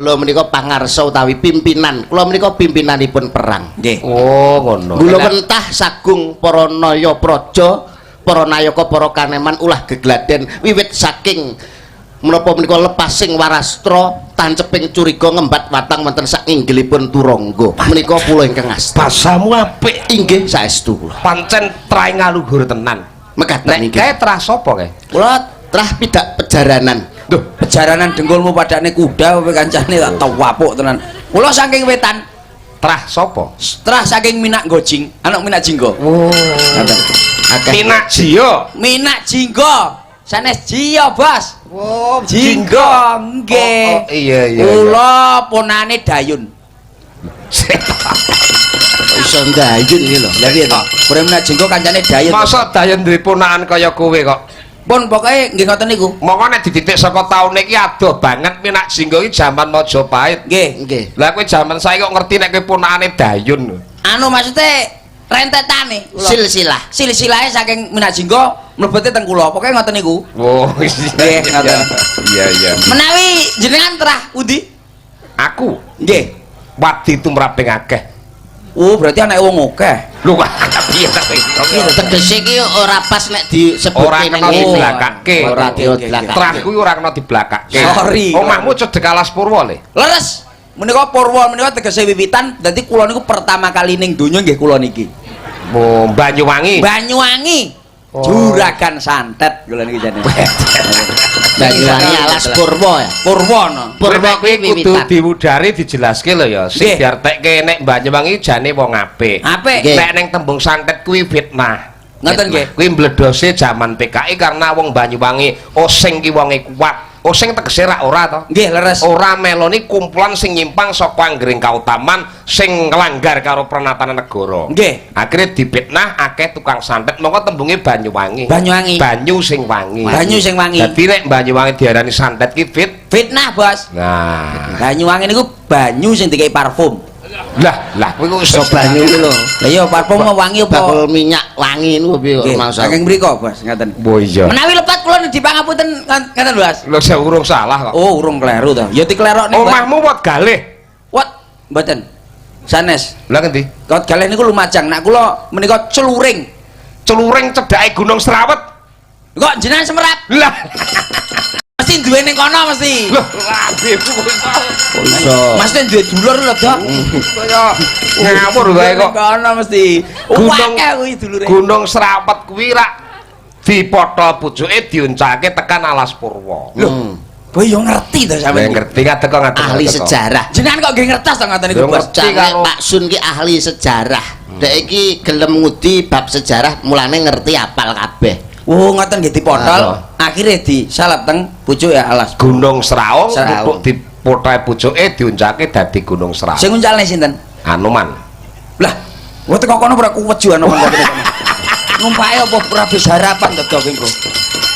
Kula menika pangarsa utawi pimpinan. Kula menika pimpinanipun perang. Nggih. Oh, ngono. Kula mentah sagung para naya praja, para nayaka, para kaneman ulah gegladen wiwit saking menapa menika lepasing warastra tanceping curiga ngembat watang wonten sak inggilipun turangga. Menika kula ingkang ngasta. Basamu apik. Inggih saestu kula. Pancen trae ngaluhur tenan. Mekaten Nek kae trah sapa kae? Kula trah pidak pejaranan. Duh, pejaranan dengkulmu padane kuda apa kancane tak tawapuk tenan. Kula saking wetan, Trah sapa? setelah saking Minak Gojing, anak Minak Jinggo. Oh. Ngoten. Akeh. Minak Jio. Minak Jinggo. Sanes Jio, Bos. Oh, Jinggo, nggih. Oh, iya. Kula ponane Dayun. Iso ndayun iki lho. Lah piye to? Kurang Minak Jinggo kancane Dayun. Masa dayen duwe ponakan kaya kowe kok. Pun pokoke nggih ngoten niku. Monggo nek dititik saka taun iki adoh banget Minak Jinggo iki jaman Majapahit. Nggih. Nggih. Lah kowe jaman saiki kok ngerti nek kowe ponakane Dayun. Anu maksude rentetane kula. Silsilah. Silsilahe saking Minak Jinggo mlebete teng kula. Pokoke ngoten niku. Oh, Nggih, ngoten. Iya. Menawi jenengan trah pundi? Aku Nggih. wadi tumraping akeh. Oh, berarti anak wong akeh. Lho piye ta kowe? Tegese iki ora pas nek disebut Ora kena dibelakake. Ora Oke. dibelakake. Trah kuwi ora kena dibelakake. Sorry. Omahmu cedhek Alas Purwa le. Leres. Menika Purwa menika tegese wiwitan, dadi kula niku pertama kali ning donya nggih kula niki. Oh, Banyuwangi. Banyuwangi. Oh. Juragan santet kula niki jane. Banyuwangi Alas Purwa ya. Purwa no. Purwa kuwi kudu wiwitan. diwudari dijelaske lho ya. Sing Nggih. diartekke nek Banyuwangi jane wong apik. Apik. Nggih. Nek ning tembung santet kuwi fitnah. Ngoten nggih. Kuwi mbledose jaman PKI karena wong Banyuwangi osing ki wonge kuat. Osing tegese ora to. Nggih, leres. Ora meloni kumpulan sing nyimpang saka anggering kautaman sing nglanggar karo pranatana negara. Nggih. Akhire dipitnah akeh tukang santet mongko tembunge Banyuwangi. Banyuwangi. Banyu sing wangi. Banyu sing wangi. Dadi nek Banyuwangi diarani santet ki Fitnah, Bos. Nah, Banyuwangi niku banyu sing dikai parfum. lah kuwi kok Iso banyu iki lho. Lah iya parfum mau wangi apa? Bakul minyak wangi niku piye Nggih, maksud. saking mriku, Bos, ngaten. Oh iya. Menawi lepat kula dipangapunten ngaten, Bos. Lho saya urung salah kok. Oh, urung kleru to. Ya diklerokne, Bos. Omahmu wot galih. What? Mboten. Sanes. Lah ngendi? Kot galih niku Lumajang. Nak kula menika Celuring. Celuring cedhake Gunung Serawet. Kok jenengan Semerap? Lah, Mesti duwe ning kono mesti. lho, labeku Iso. Mesti duwe dulur lho, Dok. kaya ngawur wae kok. Ning kono mesti. Gunung- Akeh kuwi dulure. Gunung Serawet kuwi rak dipotol pucuke diuncake tekan Alas Purwa. Lho, kowe yo ngerti to Saya sampeyan. ngerti ngadeg kok ngadeg. Ahli sejarah. Jenengan kok nggih ngertos to ngoten niku, Yo Bos? ngerti. Jangan karo- Pak Sun ki ahli sejarah. Dek iki gelem ngudi bab sejarah mulane ngerti apal kabeh. Oh, ngoten nggih dipotol, Ah. akhirnya disalap teng pucuk ya alas. Gunung Seraung Seraung. untuk dipotol pucuke diuncake dadi Gunung Seraung. Sing nguncalne sinten? Anoman. Lah, kok teko kono ora kuweju ana ngoten kono. Numpake apa ora bis harapan to, Dok, Bro?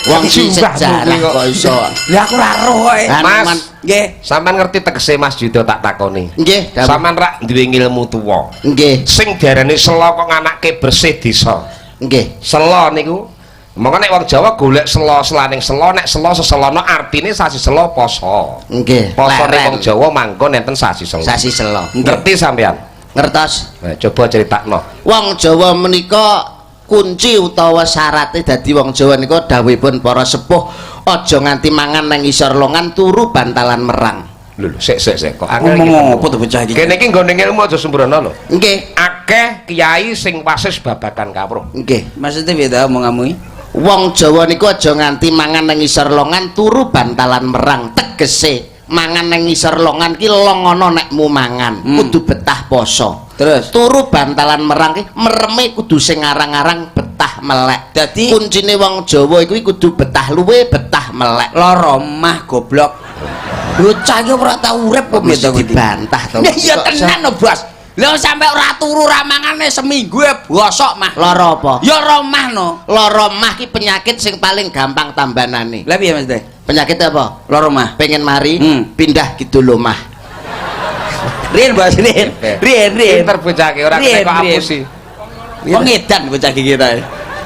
Wong si Sumpah, sejarah kok. kok iso. Lah aku ora roh kowe. Mas, Nggih. sampean ngerti tegese Mas Yuda tak takoni. Nggih, dawuh. Sampean rak duwe ilmu tuwa. Nggih, Sing diarani selo kok nganake bersih desa. nggih. Selo niku mongko nek wong Jawa golek selo selaning selo nek selo seselono artine sasi selo poso. Nggih. Posone Leren. wong Jawa manggon enten sasi selo. Sasi selo. Ngerti sampean? Ngertos? Nah, coba critakno. Wong Jawa menika kunci utawa syaratnya dadi wong Jawa niku dawuhipun para sepuh aja nganti mangan nang isor longan turu bantalan merang. Lho, sik kok angel iki. Ngomong apa to bocah iki? Kene iki nggone ilmu aja sembrono lho. Nggih, Akeh kiai sing wasis babagan kawruh. nggih. Maksudnya piye ta omonganmu? Wong Jawa niku aja nganti mangan nang isor longan turu bantalan merang. Tegese mangan nang isor longan ki longono nekmu mangan, kudu betah poso. Terus Turu bantalan merang ki mereme kudu sing ngarang-arang betah melek. Dadi- kuncine wong Jawa iku kudu betah luwe, betah melek. lara mah goblok. Bocah iki ora tau urip kok Mesti dibantah to. Ya iya tenan lho, Bos. Lah sampe ora turu ra mangane seminggu ya bosok mah. Lara apa? Ya romah no. Lara mah ki penyakit sing paling gampang tambanane. Lah piye Mas Teh? Penyakit apa? Lara mah. Pengen mari pindah gitu lho mah. Rien Bos, rien. Rien. Pinter bocah iki ora Rien, kena kok rien. apusi. Kok ngedan bocah iki kita.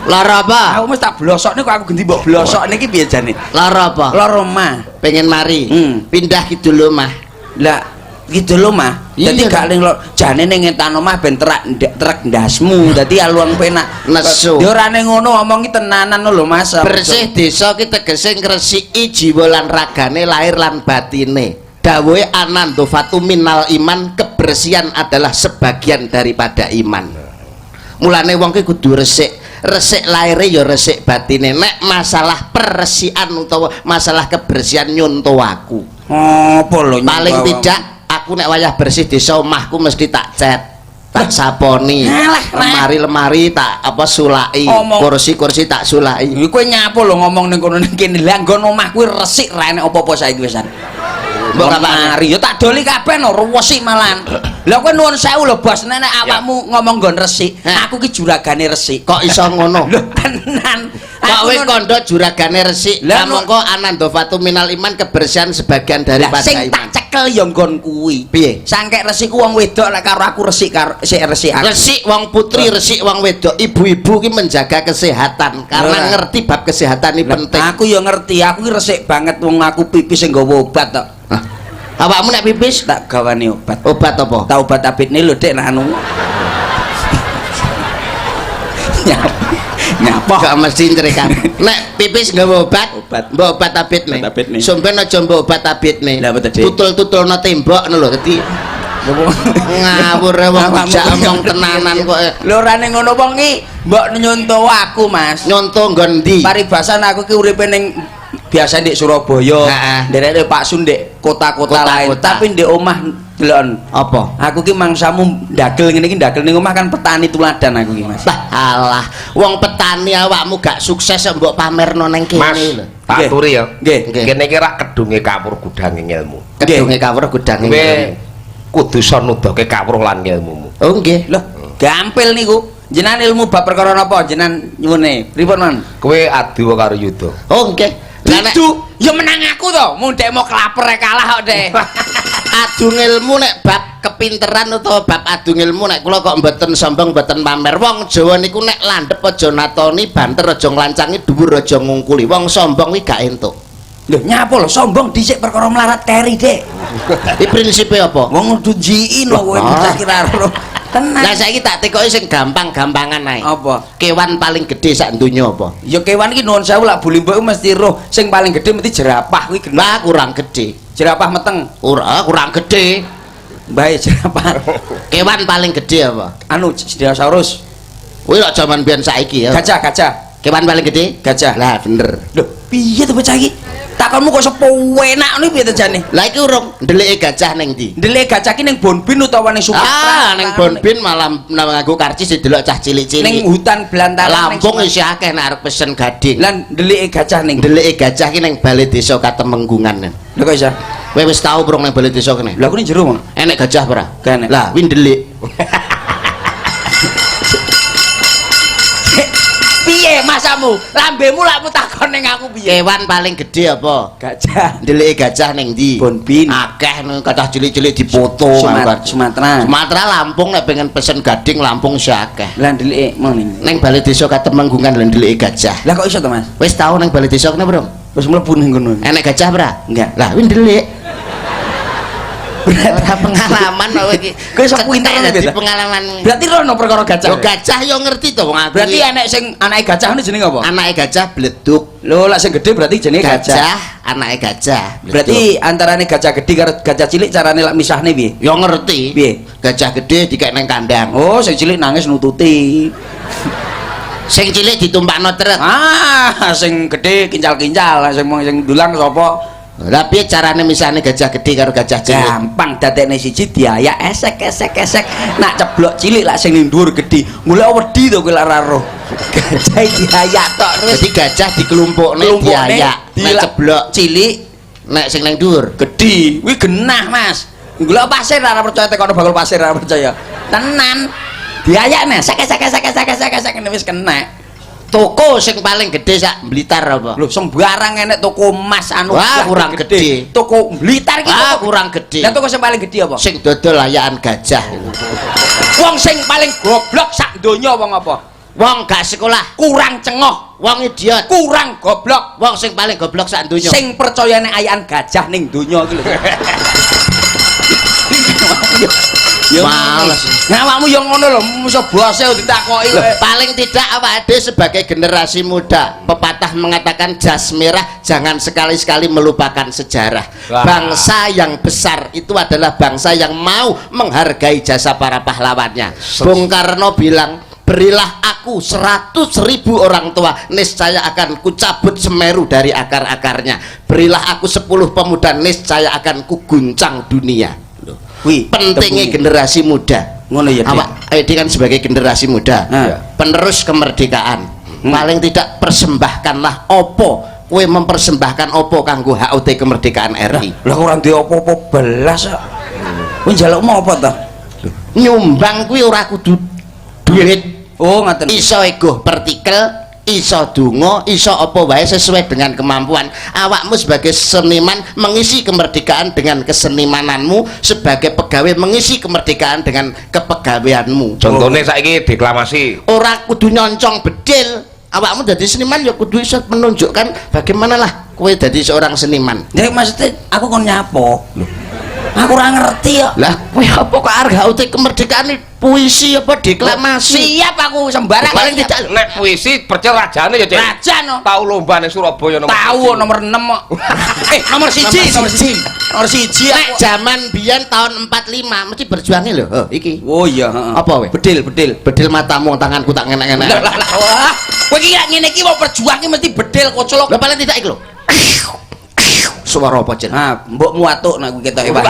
Lara apa? Aku mesti tak blosokne kok aku ganti mbok blosok niki piye jane? Lara apa? Lara mah. Pengen mari pindah gitu lho mah. Lah gitu lho mah. Dadi gak ning jane ning ngetan omah ben trek ndasmu. Dadi alun penak. Nesu. Ya ora ning ngono ngomongi tenanan lho Mas. Bersih desa ki tegese ngresiki jiwa lan ragane, lahir lan batine. Dawuhe Anandofatu minal iman, kebersihan adalah sebagian daripada iman. Mulane wong ki kudu resik lahire ya resik batine. Nek masalah peresian utawa masalah kebersihan nyonto aku. Apa lho Paling tidak aku nek wayah bersih desa omahku mesti tak cat, tak saponi. Lemari-lemari tak apa sulai, kursi-kursi tak sulai. Kowe nyapu lho ngomong ning kono ning kene. Lah nggon omah kuwi resik ra enek apa-apa saiki wisan. Mbok mari yo tak doli kabeh no ruwesi malan. Lah kowe nuwun sewu lho Bos, nek awakmu ngomong nggon resik, aku ki juragane resik. Kok iso ngono? Lho tenan. Kok kowe kandha juragane resik. Lah mongko Anandofatu minal iman, kebersihan sebagian daripada sing iman. tak cekel ya nggon kuwi. Piye? Sangkek resik wong wedok lek karo aku resik karo sik resik aku. Resik wong putri, resik wong wedok. Ibu-ibu ki menjaga kesehatan karena ngerti bab kesehatan ini penting. Aku ya ngerti, aku ki resik banget wong aku pipis sing nggawa obat tok. Awakmu nek pipis Tak gawane obat. obat apa? Tak obat abitne lho Dek anu. Nyapa? Gak mesti nyerikan. Nek pipis nggawa obat, mbok obat abitne. Sampeyan aja mbok obat abitne. Tutul-tutulno tembok ngono lho dadi ngawur wong jak omong tenanan kok. Lho ora ning ngono wong ki mbok nyonto aku Mas. Nyonto nggon ndi? Paribasan aku ki uripe ning biasa di Surabaya, nderek Pak Sun ndek kota-kota lain, tapi ndek omah delon. Apa? Aku ki mangsamu ndagel ngene iki ndagel ning omah kan petani tuladan aku ki Mas. Lah alah, wong petani awakmu gak sukses mbok pamerno ning kene lho. Tak aturi ya. Nggih. Kene iki rak kedunge kawruh gudange ilmu. Kedunge kawruh gudange ilmu. Kudu iso nuduhke kawruh lan ilmumu. Oh nggih. Loh, gampil niku. Jenengan ilmu bab perkara napa? Jenengan nyuwune. Pripun, Man? Kowe adu karo Yuda. Oh nggih. Itu ya menang aku to. Mun dek mau kelaper kalah kok, Dek. Adu ilmu nek bab kepinteran utawa bab adu ilmu nek kula kok mboten sombong mboten pamer. Wong Jawa niku nek landhep aja natoni, banter aja nglancangi, dhuwur aja ngungkuli. Wong sombong kuwi gak entuk. Lho nyapa lho sombong dhisik perkara melarat keri, Dek. Iki prinsipe apa? Wong kudu jiin lho kowe bocah kira karo. Tenan. Lah saiki tak tekoki sing gampang-gampangan ae. Apa? Kewan paling gedhe sak donya apa? Ya kewan iki nuwun sewu lak buli mbok mesti roh sing paling gedhe mesti jerapah kuwi genah. Lah kurang gedhe. Jerapah meteng. Kurang gedhe. Bae jerapah. Kewan paling gedhe apa? Anu dinosaurus. Kuwi lak jaman biyen saiki ya. Gajah. Kewan paling gedhe? Gajah. Lah bener. Lho, piye to bocah iki? Takonmu kok sepo enak niku piye to jane? Lah iki urung ndelike gajah ning ndi? Ndelike gajah ki ning Bonbin utawa ning Sumatera? Ning Bonbin malah nganggo karcis didelok cah cilik-cilik. Ning hutan belantara Lampung isih akeh nek arep pesen gading. Lan ndelike gajah ning Ndelike gajah ki ning Balai Desa Katemenggungan. Lho kok iso? Kowe wis tau prong ning Balai Desa kene? Lah aku ning jero mah. Enek gajah ora? Gak enek. Lah kuwi ndelik. Piye masamu? Lambemu lakmu takon ning aku piye? Kewan paling gedhe apa? Gajah. Ndelike gajah ning ndi? Bonbin. Akeh kathah cilik-cilik dipoto. Sumatera. Sumatera Lampung nek pengen pesen gading Lampung isih akeh. Lah ndelike mau ning. Ning Balai Desa Katemenggungan lho ndelike gajah. Lah kok iso to, Mas? Wis tau ning Balai Desa kene, Bro? Wis mlebu ning kono. Enek gajah ora? Enggak. Lah kuwi ndelik. Berarti pengalaman kowe iki. Kowe iso pinter dadi pengalaman. Berarti rono perkara gajah. Yo gajah yo ngerti to wong aku. Berarti enek sing anake gajah niku jenenge apa? Anake gajah bleduk. Lho, lak sing gedhe berarti jenenge gajah. Gajah, anake gajah. Berarti antarane gajah gedhe karo gajah cilik carane lak misahne piye? Yo ngerti. Piye? Gajah gedhe dikek nang kandang. Oh, sing cilik nangis nututi. Sing cilik ditumpakno truk. Ah, sing gedhe kincal-kincal, sing dulang sapa? Lah piye carane misahne gajah gedhe karo gajah cilik? Gampang dadekne siji diayak esek. Nak ceblok cilik lak sing ning dhuwur gedhe. Golek wedi to kowe lak ora roh. Gajah diayak tok terus. Jadi gajah dikelumpukne diayak. Nek ceblok cilik, nek sing ning dhuwur gedhe. Kuwi genah, Mas. Golek pasir ora percaya tekono bakul pasir ora percaya. Tenan. Diayakne sek wis kena. toko sing paling gede sak Blitar apa? Lho sembarang enek toko emas anu wah kurang gede. Toko Blitar iki kurang gede. Lah toko sing paling gede apa? Sing dodol layakan gajah. Wong sing paling goblok sak donya wong apa? Wong gak sekolah, kurang cengoh, wong idiot, kurang goblok. Wong sing paling goblok sak donya. Sing percaya nek ayakan gajah ning donya iki lho. Males. Awakmu yo ngono lho, iso bose ditakoki Loh, kowe. paling tidak awak ade sebagai generasi muda, pepatah mengatakan jas merah jangan sekali-sekali melupakan sejarah. Wah. Bangsa yang besar itu adalah bangsa yang mau menghargai jasa para pahlawannya. Bung Karno bilang, berilah aku 100.000 orang tua, niscaya akan kucabut Semeru dari akar-akarnya. Berilah aku 10 pemuda, niscaya akan kuguncang dunia. Kuwi Pentingnya generasi muda. ngono ya. Awak kan sebagai generasi muda, penerus kemerdekaan, paling tidak persembahkanlah opo, kowe mempersembahkan opo kanggo HUT kemerdekaan RI. Lah ora duwe apa-apa belas kok. Kowe njaluk mau apa ta? Nyumbang kuwi ora kudu duit, Oh, ngaten. iso ego partikel, iso donga, iso apa wae sesuai dengan kemampuan. Awakmu sebagai seniman mengisi kemerdekaan dengan kesenimananmu, sebagai pegawai mengisi kemerdekaan dengan kepegawaianmu. Contohnya saiki deklamasi. Ora kudu nyoncong bedil. Awakmu jadi seniman ya kudu iso menunjukkan bagaimana lah kowe jadi seorang seniman. Jadi maksudnya aku kon nyapo. Aku ora ngerti kok. Lah kowe apa kok arep HUT kemerdekaan puisi apa deklamasi? Siap aku sembarang. Paling tidak Nek puisi percaya rajane ya, Cek. raja no. Tahu lomba ning Surabaya nomor Tahu nomor 6 kok. Nomor 1. Nomor 1. nek zaman biyen tahun 45 mesti berjuangnya lho. Oh, iki. Oh iya, heeh. Apa we? Bedil. Bedil matamu tanganku tak ngenek-ngenek. Lah wah. Kowe iki ngene iki mau perjuangnya mesti bedil kocolok. Lah paling tidak iki lho. Suara apa, Cil? Ah, mbokmu atuk nek kowe ketoke wae.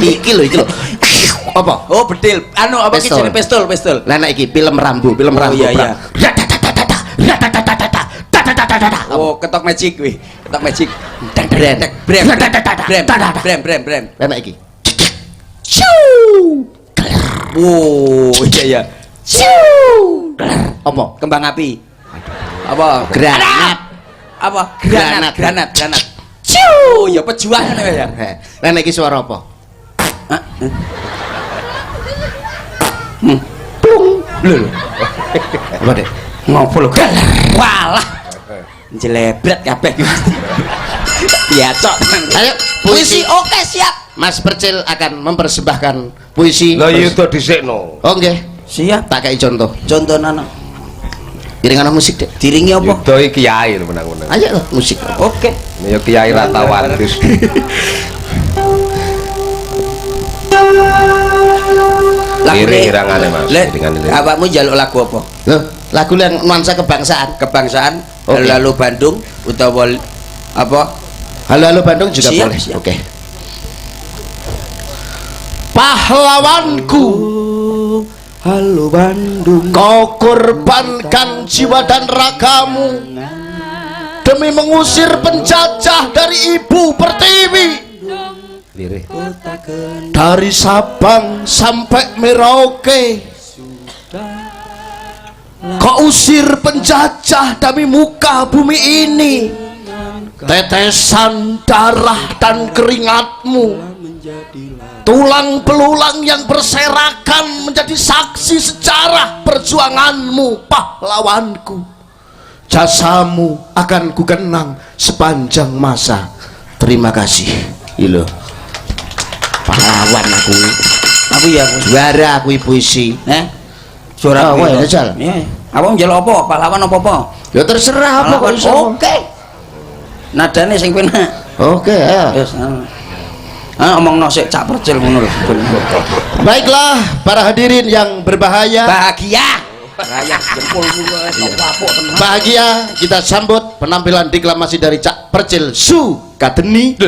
Iki lho. Apa? Oh, bedil. Anu apa iki jenenge pistol. Lah nek iki film Rambo, iya, perang. Oh, ketok magic kuwi. Ketok magic. Brem. Brem. Lah nek iki. Oh, iya. Apa? Kembang api. Apa? Granat. Apa? Granat. Oh, ya pejuangan ya. Lah nek iki suara apa? Lho. Apa deh? Ngopo lho? Walah. Jelebret kabeh iki. Piacok. Ayo, Puisi oke siap. Mas Percil akan mempersembahkan puisi. Lah iya to dhisikno. Oh nggih, Siap. tak kei contoh. Contohna Iringan musik dek. diringi apa? Yuda iki kiai lho menang-menang. Ayo musik. Oke. Ya kiai Ratawantis. Lirik irangane Mas. Dengan lirik. Awakmu njaluk lagu apa? Loh, lagu yang nuansa kebangsaan. Kebangsaan, Oke. lalu Bandung utawa apa? Halo Bandung juga Siap, boleh. siap. Oke. Pahlawanku, Halo Bandung. kau korbankan jiwa dan ragamu demi mengusir penjajah dari ibu pertiwi. Lirik. Dari Sabang sampai Merauke, kau usir penjajah dari muka bumi ini. Tetesan darah dan keringatmu, tulang belulang yang berserakan menjadi saksi sejarah perjuanganmu, pahlawanku. Jasamu akan kukenang sepanjang masa. Terima kasih. Ilo pahlawan aku, Apa ya? juara aku puisi. Suara Oh, kuwi wah, lho. Jal. Iya. Apa njaluk apa? Pahlawan apa? Ya terserah apa kok Pahlawan. iso. Oke. Nadane sing penak. Oke ya. Wis. Omongno sik Cak Percil ngono lho. Baiklah para hadirin yang berbahaya. Bahagia. Rayak jempolmu apa tenan. Bahagia kita sambut penampilan deklamasi dari Cak Percil Su Kadeni.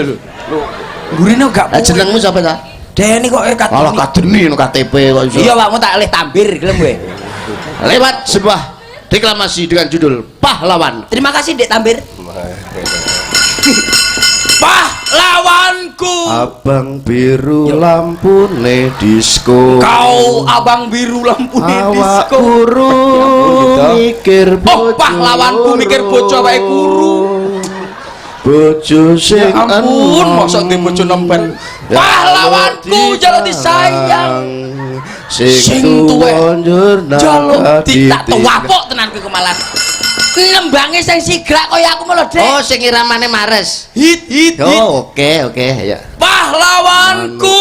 Gurine gak Lah jenengmu sapa ta? Deni kok Alah Kadeni no KTP kok iso. Iya, Pakmu tak leh tambir gelem kowe. Lewat sebuah deklamasi dengan judul Pahlawan. Terima kasih Dek Tambir. Pahlawanku. Abang biru lampune disco. Kau abang biru lampu di Awak disco. kuru mikir Oh, pahlawanku mikir bojo wae kuru. Bojo sing Ya ampun, mosok ndek bojo nempen. Pahlawanku jaluk disayang. Sing tuwek jaluk tak tuwapok tenan kuwi kemalan. Nembange sing sigrak kaya aku malah Dek. Oh, sing iramane Mares. Hit. Oh, oke, ya. Pahlawanku.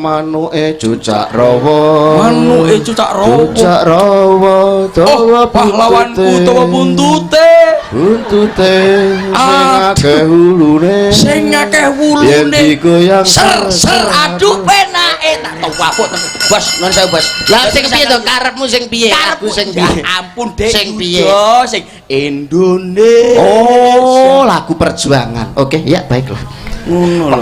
manuke cucak rawa manuke cucak rawa cucak rawa dawa pahlawanku dawa buntute sing akeh ulune sing akeh wulune yen digoyang ser aduh penake tak tau bos non saya bos lah sing piye to karepmu sing piye aku sing piye ampun dek sing piye sing Indonesia oh lagu perjuangan oke ya baiklah ngono lho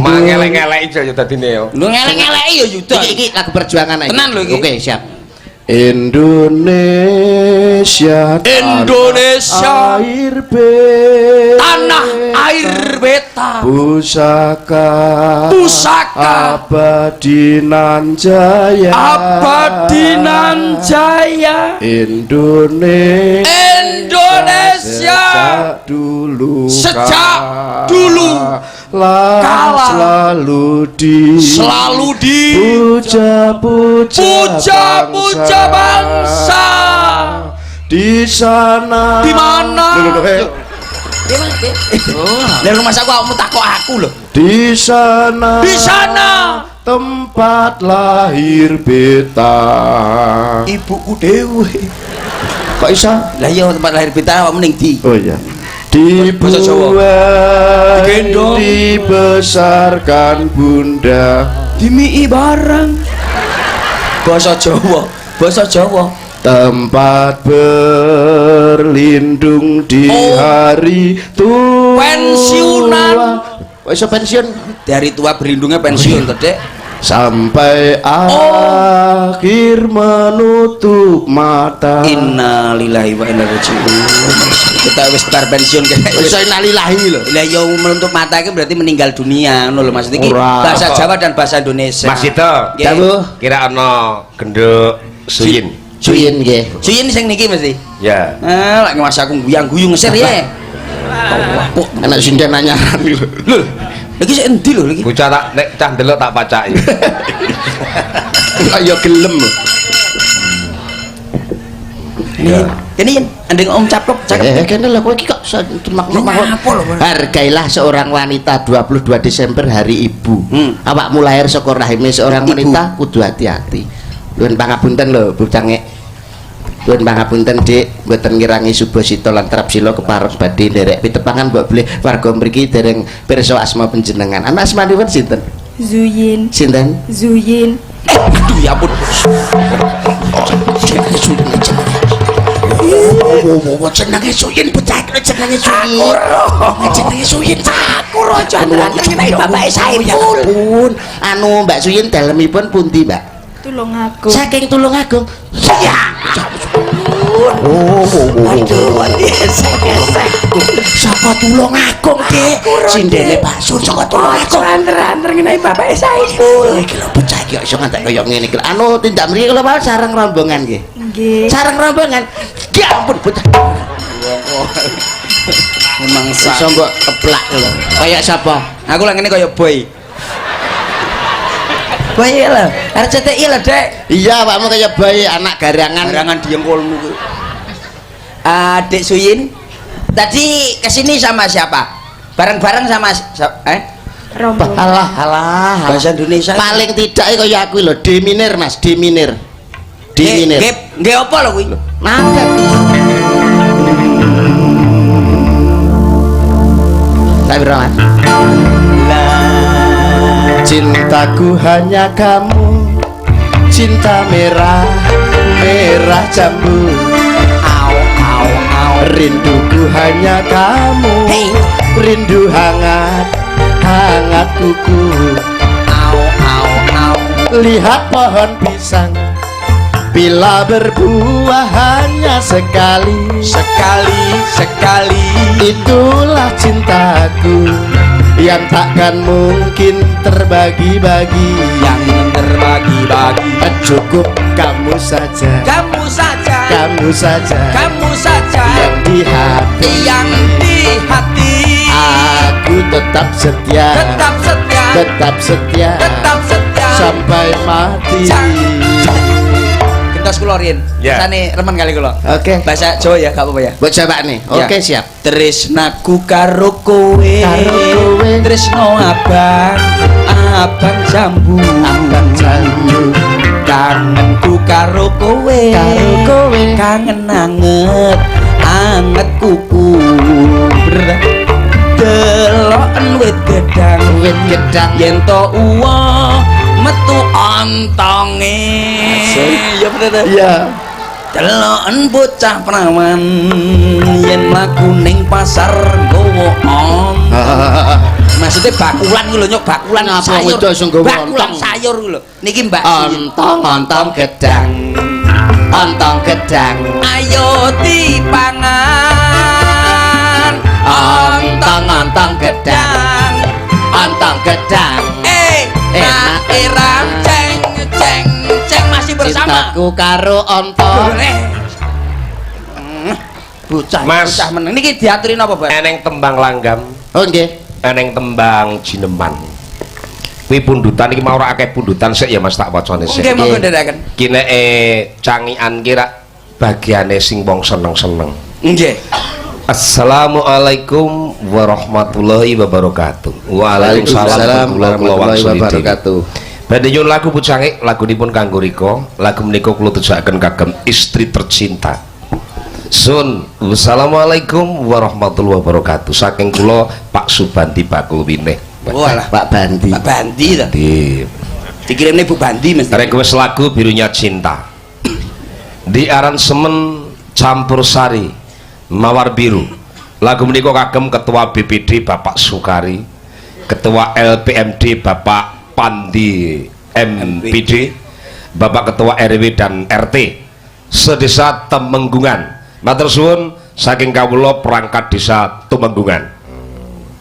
mangelek-ngelek aja ya dadine yo lho ngelek-ngeleki ya Yuda iki lagu perjuangan aja tenan lho iki oke siap Indonesia air beta tanah air beta pusaka abadi nan jaya Indonesia sejak dulu kalah selalu di puja bangsa di sana di mana oh. Dari rumah aku kamu takut aku loh di sana tempat lahir beta ibuku dewe kok isa lah iya tempat lahir beta awak mending di oh iya dibuat digendong dibesarkan bunda dimii barang bahasa Jawa tempat berlindung di hari tua pensiunan bisa pensiun dari tua berlindungnya pensiun tadi sampai akhir menutup mata innalillahi wa inna ilaihi raji'un kita wis bar pensiun kayaknya wis innalillahi lho lah ya menutup mata itu berarti meninggal dunia ngono lho Mas iki bahasa Jawa dan bahasa Indonesia Mas itu kira ana genduk suyin nggih suyin sing niki mesti ya lek Mas aku guyang-guyung ngeser ya kok anak sindan nanyaran lho lagi sik endi lho lagi bocah tak nek cah ndelok tak pacaki ayo gelem lho ini andeng Om Caplok cakep kene lho kowe iki kok hargailah seorang wanita 22 Desember hari ibu awakmu lahir saka rahime seorang wanita kudu hati-hati nuwun pangapunten lho bocange nuwun pangapunten Dik mboten ngirangi Subasita lan Trapsila kepareng badhe nderek pitepangan mbok bilih warga mriki dereng pirsa asma panjenengan anak asmanipun sinten Zuyin sinten Zuyin aduh ya ampun jenenge Suyin bocah jenenge Suyin aku raja ngenai bapak Saipul anu Mbak Suyin dalemipun pundi Mbak Tulungagung saking Tulungagung ya saka Tulungagung Dik sindene bakso saka Tulungagung anter-anter ngenai bapak Saipul iki lho bocah iki iso ngantek kaya ngene iki anu tindak mriki kula mau sareng rombongan nggih nggih sareng rombongan ya ampun bocah memang iso mbok keplak lho kaya sapa aku lagi ini kaya boy lho RCTI lah Dek iya pakmu kaya bayi anak garangan diem kolmu Dek Suyin tadi kesini sama siapa? Bareng-bareng sama rombongan alah bahasa Indonesia paling tidak kaya aku lho D minor Mas D minor nggih apa lho kuwi mangkat tapi Mas cintaku hanya kamu cinta merah jambu rinduku hanya kamu rindu hangat kuku lihat pohon pisang bila berbuah hanya sekali itulah cintaku yang takkan mungkin terbagi-bagi cukup kamu saja yang di hati aku tetap setia sampai mati Kentos kula Rin rasane remen kali kula oke bahasa Jawa ya gak apa-apa ya buat coba nih oke siap tresnaku karo kowe tresno abang abang jambu kangenku karo kowe kangen anget kuku deloken wit gedang yen to uwa metu ontonge ya bener iya deloken bocah prawan yen mlaku ning pasar nggawa maksudnya bakulan ku lho nyok bakulan sayur bakulan sayur ku lho niki Mbak ontong gedang ayo dipangan ontong gedang enak eram ceng masih bersama cintaku karo ontong bocah Mas. bocah meneng niki diaturi napa Mbak eneng tembang langgam oh nggih eneng tembang jineman kuwi pundutan iki mau ora akeh pundutan sik ya Mas tak wacane sik nggih monggo ndherekaken kineke cangian kira bagiane sing wong seneng-seneng nggih Assalamualaikum warahmatullahi wabarakatuh. Waalaikumsalam warahmatullahi wabarakatuh. Badhe nyuwun lagu pucange lagunipun kanggo Rika lagu menika kula tujuaken kagem istri tercinta Sun. Assalamualaikum warahmatullahi wabarakatuh saking kula Pak Subandi Bakul Wineh. walah Pak Bandi ta dikirimne Bu Bandi mesti request lagu Birunya Cinta di aransemen campur sari Mawar Biru. Lagu menika kagem Ketua BPD Bapak Sukari, Ketua LPMD Bapak Pandi MPD, Bapak Ketua RW dan RT sedesa Temenggungan. Matur suwun saking kawula perangkat desa Temenggungan.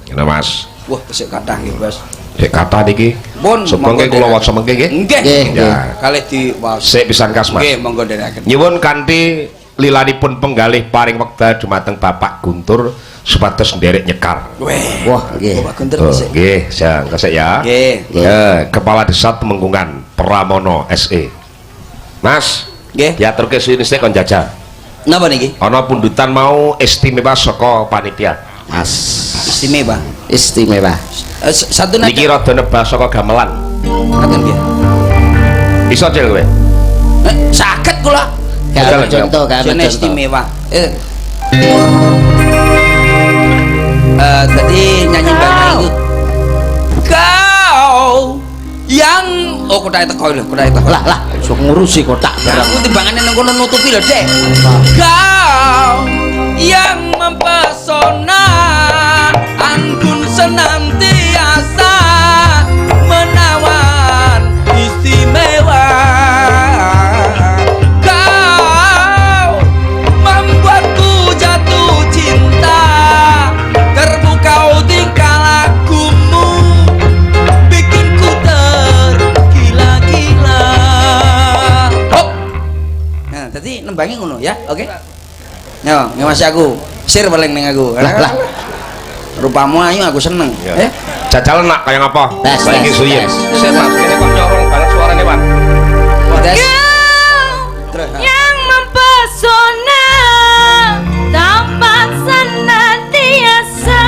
Ngene Mas. wah tesih kathah nggih Bos Dek kata niki. Pun Sepengke kula waca mengke nggih. nggih Ya. kalih di waos Sik pisan kas Mas. nggih monggo ndherekaken Nyuwun kanthi lilanipun penggalih paring wekdal dumateng Bapak Guntur supados nderek nyekar. weh wah nggih Bapak Guntur Oh, tesih nggih, sang kesek ya. nggih Ya, Kepala Desa Temenggungan Pramono SE. Mas, nggih diaturke suwine sik kon jajal. napa niki Ana pundutan mau istimewa saka panitia. Mas istimewa satu Niki rada nebak saka gamelan. ngaten nggih Iso cil kowe. saged kula kalau contoh kan Jene istimewa tadi nyanyi banyak itu kau yang oh kotak teko lho kotak teko lah sok ngurusi kotak aku timbangannya nang kono nutupi lho Dek kau yang mempesona anggun senantiasa menawan istimewa kau membuatku jatuh cinta terpukau tingkah lakumu bikinku tergila-gila hop nah tadi nembangin ngono ya oke yo ngewas aku sir paling ning aku lah rupamu ayu aku seneng Jajal nak kaya ngapa? Tes, Saiki tes, suyin. tes. Sik Mas, kene kok nyorong banget suarane Wan. Tes. yang mempesona tampak senantiasa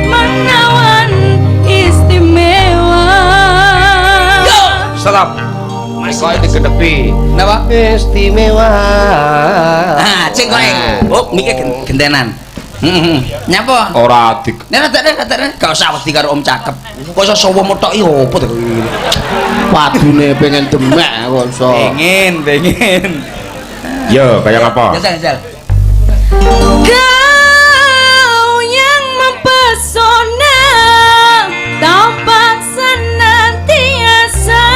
menawan istimewa. Salam. Kok digedepi. Napa? Istimewa. Ah, cek kowe. Oh, niki gentenan. Nyapa? Ora dik. Nek gak usah wedi karo om cakep. Kok iso sowo motok yo opo to? padune pengen demek kok Pengen. Yo, kaya ngapa? Jajal. Kau yang mempesona tampak senantiasa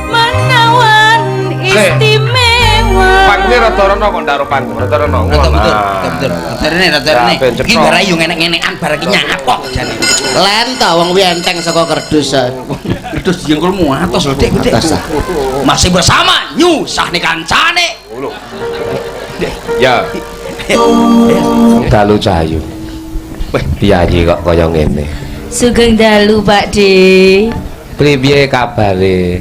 menawan istimewa. Pangune rada rono kok ndaro panggung, rada rono. Betul. Raterene. Iki bare yo ngenek-ngenekan bar iki nyapok jane. len ta wong kuwi enteng saka kerdus Terus jengkulmu atos lho Dik. Masih bersama Nyu Sahni kancane. Ya. Dalu Cahayu. Weh, piye kok kaya ngene? Sugeng dalu Pak De. Priye kabare?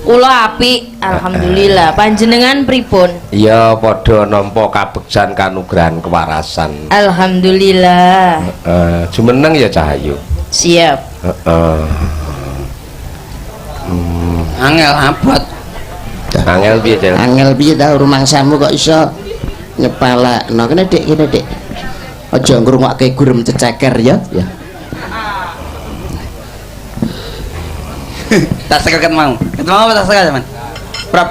Kula apik, alhamdulillah. Panjenengan pripun? Ya padha nampa kabegjan kanugrahan kewarasan. Alhamdulillah. Jumeneng ya Cahayu. Siap. Heeh. Angel abot. Angel piye, Del? Angel piye ta rumangsamu kok iso nyepelekno kene Dik. Aja ngrungokke gurem ceceker ya. Ya. Tak sekel ket mau. Ket mau apa tak sekel sampean? Prap.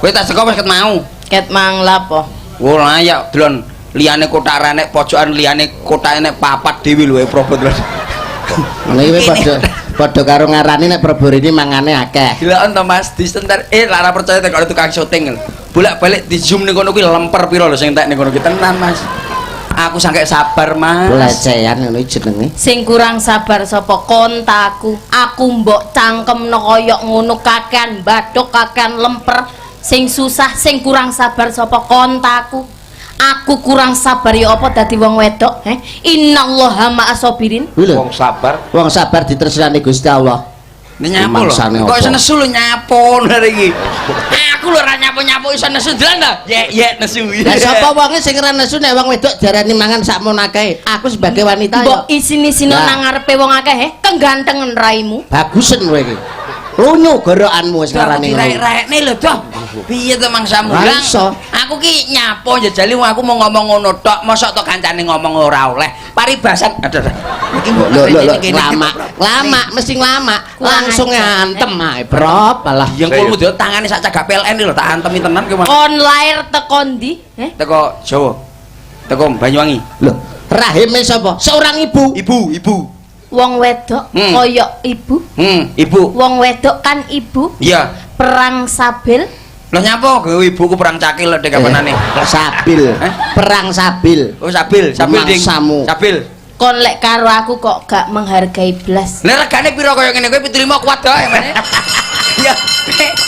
Kowe tak sekel wis ket mau. Ket mang lapo? Oh layak delon liyane kotak renek pojokan liyane kotak nek papat dhewe lho probot lho. Niki padha karo ngarani nek Proborini mangane akeh. Gilaan to Mas, disentar lara percaya tek tukang syuting lho. Bolak-balik di zoom ning kono kuwi lemper piro lho sing entek ning kono ki tenan Mas. Aku sangke sabar Mas. Pelecehan ngono jenenge. Sing kurang sabar sapa kontaku. Aku mbok cangkemno kaya ngono kakean bathok kakean lemper. Sing susah sing kurang sabar sapa kontaku. Aku kurang sabar ya apa dadi wong wedok, Innallaha ma'asabirin. Wong sabar ditresnani Gusti Allah. Nyapu lho. Kok iso nesu lho nyapu lho iki. Aku lho ora nyapu-nyapu iso nesu delan ta? Yek nesu. Lah sapa wonge sing ora nesu nek wong wedok diarani mangan sakmono akeh. Aku sebagai wanita mbok isin-isino nang ngarepe wong akeh, kegantengen raimu. Bagusen kowe iki. Lunyu gorokanmu wis ngarani. Rek-rekne lho, Doh. Piye to mangsamu? Aku ki nyapu jajali aku mau ngomong ngono tok, mosok to kancane ngomong ora oleh. Paribasan. Aduh. Iki lama mesti lama. Langsung ngantem ae, Bro. Alah. Yang kulmu yo tangane sak cagak PLN lho tak antemi tenan ki. Kon lair teko ndi? Teko Jawa. Teko Banyuwangi. Lho, rahime sapa? Seorang ibu. Ibu. Wong wedok koyok ibu. Ibu. Wong wedok kan ibu. Iya. Perang sabil. Lah nyapa gawe ibuku perang cakil dek kapanane? Sabil. Perang sabil. Oh, sabil ding. Sabil. Kon lek karo aku kok gak menghargai blas. Nek regane piro kaya ngene kowe 75 kuat doe mene. Ya.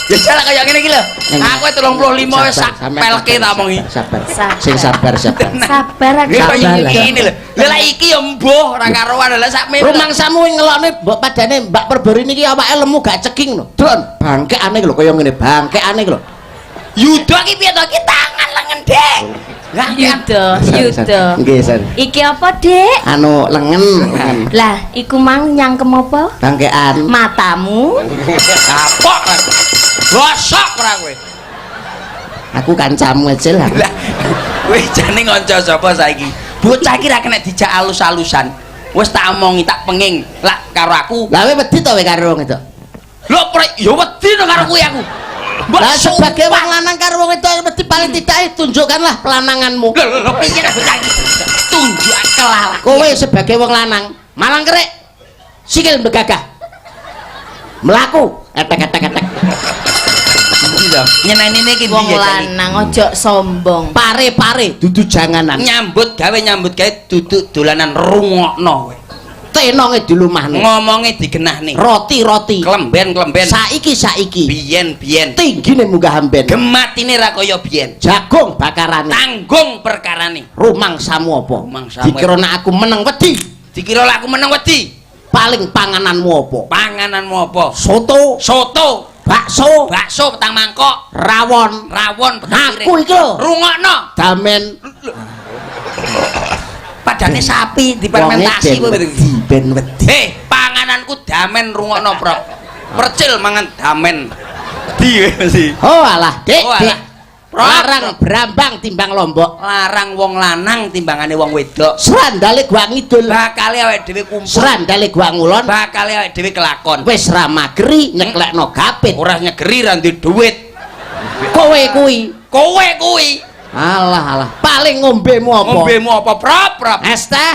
Ya salah kaya ngene iki lho. Aku 35 wis sak pelke tak omongi. Sabar. Sing sabar. Sabar aku. Ngene lho. Lah iki ya mbuh ora karuan lha sak rumangsamu ngelokne mbok padane Mbak Perborini iki awake lemu gak ceking lho. Don, bangkekane lho kaya ngene, bangkekane lho. Yuda ki piye to? Ki tangan lengen, Dek. Lah Yuda. Nggih, San. Iki apa, Dek? Anu lengen. Lah, iku mang nyangkem apa? Bangkekan. Matamu. Kapok. Gosok ora kowe. Aku kancamu aja lah. Kowe jane kanca sapa saiki? Bocah iki ra kena dijak alus-alusan. Wis tak omongi tak penging. Lah karo aku. Lah kowe wedi to kowe karo wong itu? Lho, ya wedi to karo kowe aku. Lah sebagai wong lanang karo wong itu mesti paling tidak tunjukkanlah pelananganmu. Lho piye nek bocah iki? Tunjuk kelala. Kowe sebagai wong lanang, malang kerek. Sikil begagah. Melaku, etek. Nyeneni iki wong lanang ojo sombong. Pare dudu janganan. Nyambut gawe duduk dolanan rungokno kowe. Tenonge dilumahne. Ngomonge digenahne. Roti. Klemben. Saiki. Biyen. Tinggine munggah amben. Gematine ra kaya biyen. Jagung bakarane. Tanggung perkarane. Rumangsamu apa? Dikira nek aku meneng wedi. Dikira lek aku meneng wedi. Paling pangananmu apa? Pangananmu apa? Soto. Bakso petang mangkok. Rawon petang piring. Aku iki lho. Rungokno. Damen. Padane sapi dipermentasi kowe ben wedi. Pangananku damen rungokno, Bro. Percil mangan damen. Di mesti. Oh alah, Dik. Larang brambang timbang lombok. Larang wong lanang timbangane wong wedok. Serandale gua ngidul. Bakale awake dhewe kumpul. Serandale gua ngulon. Bakale awake dhewe kelakon. Wis ra mageri nyeklekno gapit. Ora nyegeri ra duwe dhuwit. Kowe kuwi. Alah. Paling ngombemu apa? Prop. Es teh.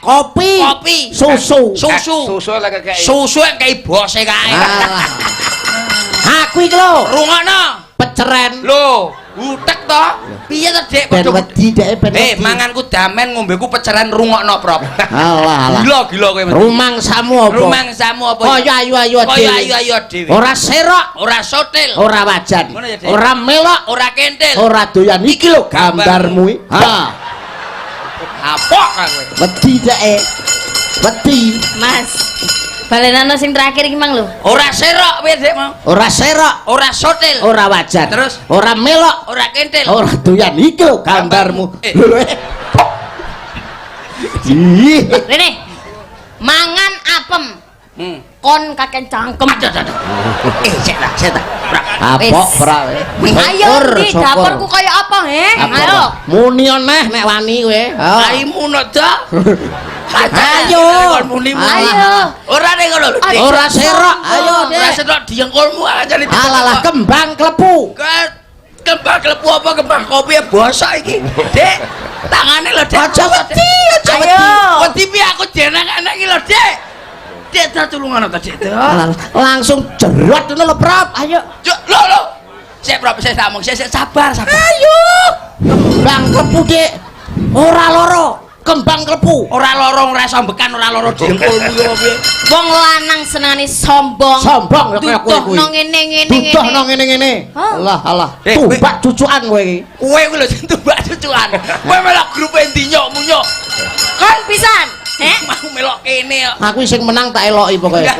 Kopi. Susu. Susu kayak bose kae. Alah. Aku iki lho. Rungokno. Peceren. Lho, utek to. Piye to, Dik? Ben wedi dek ben wedi. Manganku damen, ngombeku peceren rungokno, Prop. Alah. Gila kowe. Rumangsamu apa? Kaya ayu-ayu dhewe. Ora serok, ora sotil, ora wajan, ora melok, ora kentil, ora doyan. Iki lho gambarmu. Ha. Apok kowe. Wedi dek. Wedi. Mas. Balenana sing terakhir iki mang lho. Ora serok kowe, Dik, mau. Ora serok, ora sotil, ora wajan. Terus ora melok, ora kentil, ora doyan. Iki lho gambarmu. Rene. Mangan apem. Kon kakek cangkem. Sik ta. Apok pra we. Ayo di dapurku kaya apa ayo Muni neh nek wani kowe. Aimu no dak. Ayo. ayo Ora ning ngono lho. Dik. Ora serok. Ayo Ora Dik. sedok diengkolmu aja nih. Alalah kembang klepu. Kembang klepu apa kembang kopi ya bosok iki. Dik, tangane lho Dik. Aja wedi, aja wedi. ayo Wedi pi aku jeneng-enek iki lho Dik. Dik ta tulungan ta Dik. Alalah, langsung jerot ngono lho, Prap. ayo Lho. Sik Prap, sik tamung, sik sabar. Ayo. Kembang klepu, Dik. Ora loro. Kembang klepu. Ora lorong ora sambekan ora loro diengkolmu yo piye. wong lanang senengane sombong Sombong ya kaya kowe kuwi. duduhno ngene-ngene Duduhno ngene-ngene. Hah? Alah. Eh, Tumbak cucukan kowe iki. Kowe kuwi lho sing tumbak cucukan. Kowe melok grup dinyok-munyok. kon pisan Mau melok kene kok. Aku sing menang tak eloki pokoke. Enggak.